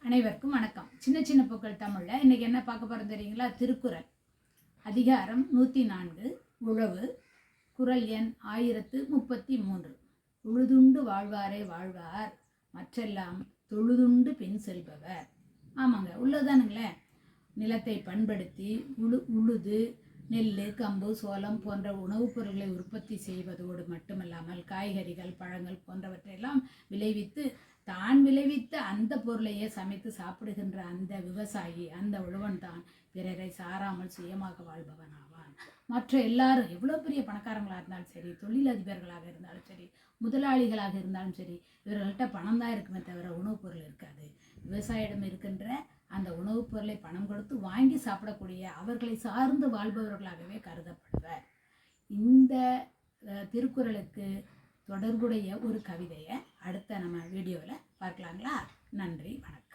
அனைவருக்கும் வணக்கம். சின்ன சின்ன பூக்கள் தமிழில் இன்றைக்கி என்ன பார்க்க போகிறோம் தெரியுங்களா? திருக்குறள் அதிகாரம் 104 உழவு, குறள் எண் 1033. உழுதுண்டு வாழ்வாரே வாழ்வார், மற்றெல்லாம் தொழுதுண்டு பின் செல்பவர். ஆமாங்க, உள்ளதானுங்களே. நிலத்தை பண்படுத்தி உழுது நெல், கம்பு, சோளம் போன்ற உணவுப் பொருட்களை உற்பத்தி செய்வதோடு மட்டுமல்லாமல் காய்கறிகள், பழங்கள் போன்றவற்றையெல்லாம் விளைவித்து தான் விளைவித்த அந்த பொருளையே சமைத்து சாப்பிடுகின்ற அந்த விவசாயி, அந்த உழவன் தான் பிறரை சாராமல் சுயமாக வாழ்பவன் ஆவான். மற்ற எல்லாரும் எவ்வளோ பெரிய பணக்காரங்களாக இருந்தாலும் சரி, தொழிலதிபர்களாக இருந்தாலும் சரி, முதலாளிகளாக இருந்தாலும் சரி, இவர்கள்ட்ட பணம் தான் இருக்குமே தவிர உணவுப் பொருள் இருக்காது. விவசாயிடம் இருக்கின்ற அந்த உணவுப் பொருளை பணம் கொடுத்து வாங்கி சாப்பிடக்கூடிய அவர்களை சார்ந்து வாழ்பவர்களாகவே கருதப்படுவர். இந்த திருக்குறளுக்கு தொடர்புடைய ஒரு கவிதையை அடுத்த நம்ம வீடியோவில் பார்க்கலாங்களா? நன்றி, வணக்கம்.